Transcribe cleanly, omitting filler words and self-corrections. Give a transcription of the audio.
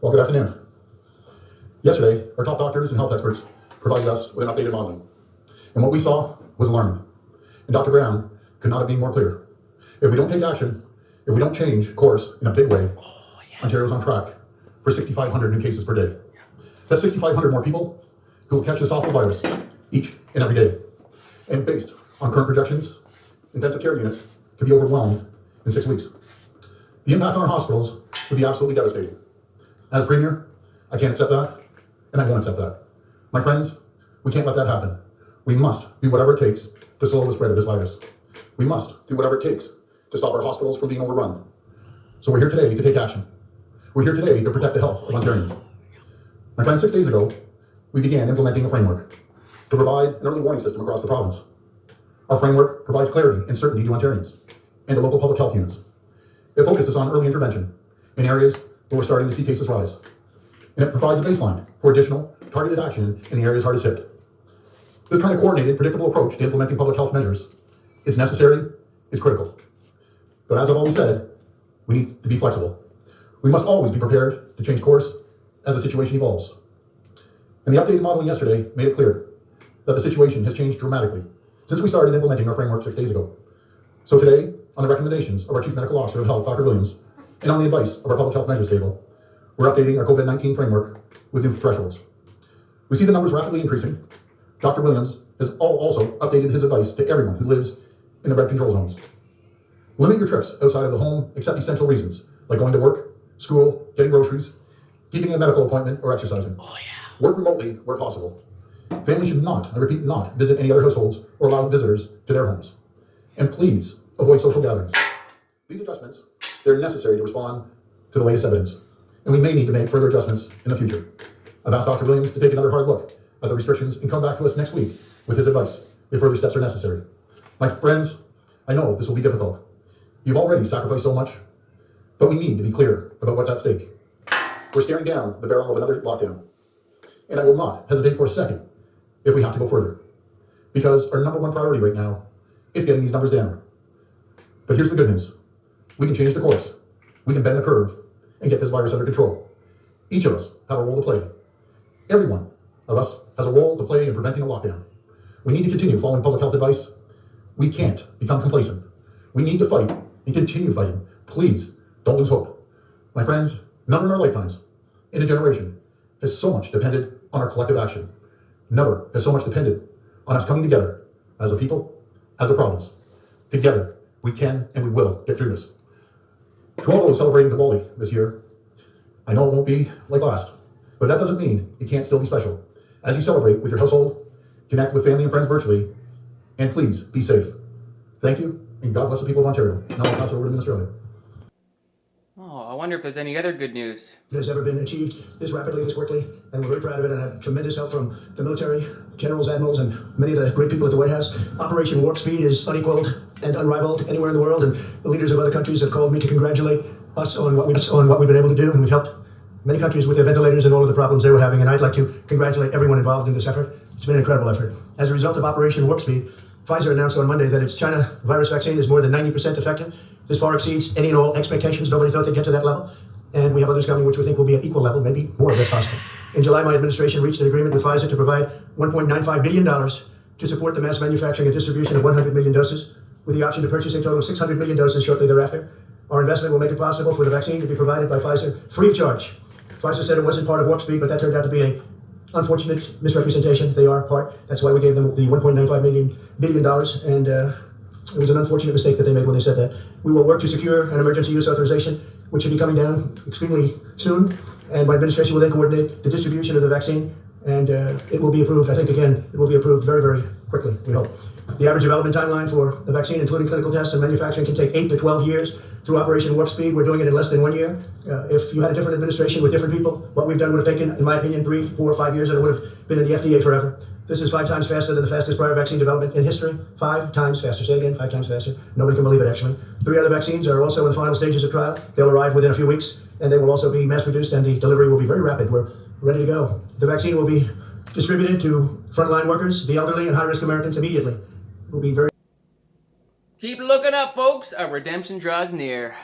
Well, good afternoon. Yesterday, our top doctors and health experts provided us with an updated modeling. And what we saw was alarming. And Dr. Brown could not have been more clear. If we don't take action, if we don't change course in a big way, Ontario's on track for 6,500 new cases per day. That's 6,500 more people who will catch this awful virus each and every day. And based on current projections, intensive care units could be overwhelmed in 6 weeks. The impact on our hospitals would be absolutely devastating. As Premier, I can't accept that, and I won't accept that. My friends, we can't let that happen. We must do whatever it takes to slow the spread of this virus. We must do whatever it takes to stop our hospitals from being overrun. So we're here today to take action. We're here today to protect the health of Ontarians. My friends, 6 days ago, we began implementing a framework to provide an early warning system across the province. Our framework provides clarity and certainty to Ontarians and to local public health units. It focuses on early intervention in areas where we're starting to see cases rise. And it provides a baseline for additional targeted action in the areas hardest hit. This kind of coordinated, predictable approach to implementing public health measures is necessary, it's critical. But as I've always said, we need to be flexible. We must always be prepared to change course as the situation evolves. And the updated modeling yesterday made it clear that the situation has changed dramatically since we started implementing our framework 6 days ago. So today, on the recommendations of our Chief Medical Officer of Health, Dr. Williams, and on the advice of our Public Health Measures Table, we're updating our COVID-19 framework with new thresholds. We see the numbers rapidly increasing. Dr. Williams has also updated his advice to everyone who lives in the red control zones. Limit your trips outside of the home except essential reasons, like going to work, school, getting groceries, keeping a medical appointment, or exercising. Work remotely where possible. Families should not, I repeat, not visit any other households or allow visitors to their homes. And please avoid social gatherings. These adjustments, they're necessary to respond to the latest evidence, and we may need to make further adjustments in the future. I've asked Dr. Williams to take another hard look at the restrictions and come back to us next week with his advice if further steps are necessary. My friends, I know this will be difficult. You've already sacrificed so much, but we need to be clear about what's at stake. We're staring down the barrel of another lockdown, and I will not hesitate for a second if we have to go further, because our number one priority right now is getting these numbers down. But here's the good news. We can change the course. We can bend the curve and get this virus under control. Each of us have a role to play. Every one of us has a role to play in preventing a lockdown. We need to continue following public health advice. We can't become complacent. We need to fight and continue fighting. Please don't lose hope. My friends, never in our lifetimes, in a generation, has so much depended on our collective action. Never has so much depended on us coming together as a people, as a province. Together, we can and we will get through this. To all those celebrating Diwali this year, I know it won't be like last, but that doesn't mean it can't still be special. As you celebrate with your household, connect with family and friends virtually, and please be safe. Thank you, and God bless the people of Ontario. Now I'll pass it over to Minister Elliott. Oh, I wonder if there's any other good news. Has ever been achieved this rapidly, this quickly, and we're very proud of it and have tremendous help from the military, generals, admirals, and many of the great people at the White House. Operation Warp Speed is unequaled and unrivaled anywhere in the world, and the leaders of other countries have called me to congratulate us on what we've been able to do, and we've helped many countries with their ventilators and all of the problems they were having, and I'd like to congratulate everyone involved in this effort. It's been an incredible effort. As a result of Operation Warp Speed, Pfizer announced on Monday that its China virus vaccine is more than 90% effective. This far exceeds any and all expectations. Nobody thought they'd get to that level. And we have others coming which we think will be at equal level, maybe more if that's possible. In July, my administration reached an agreement with Pfizer to provide $1.95 billion to support the mass manufacturing and distribution of 100 million doses, with the option to purchase a total of 600 million doses shortly thereafter. Our investment will make it possible for the vaccine to be provided by Pfizer free of charge. Pfizer said it wasn't part of Warp Speed, but that turned out to be an unfortunate misrepresentation. They are part. That's why we gave them the $1.95 billion, and it was an unfortunate mistake that they made when they said that. We will work to secure an emergency use authorization, which should be coming down extremely soon, and my administration will then coordinate the distribution of the vaccine, and it will be approved. I think, again, it will be approved very, very quickly, we hope. The average development timeline for the vaccine, including clinical tests and manufacturing, can take 8 to 12 years. Through Operation Warp Speed, we're doing it in less than 1 year. If you had a different administration with different people, what we've done would have taken, in my opinion, 3, 4, 5 years, and it would have been in the FDA forever. This is 5 times faster than the fastest prior vaccine development in history. 5 times faster. Say it again, 5 times faster. Nobody can believe it, actually. 3 other vaccines are also in the final stages of trial. They'll arrive within a few weeks, and they will also be mass-produced, and the delivery will be very rapid. We're ready to go. The vaccine will be distributed to frontline workers, the elderly, and high-risk Americans immediately. It will be very... Keep looking up, folks. Our redemption draws near.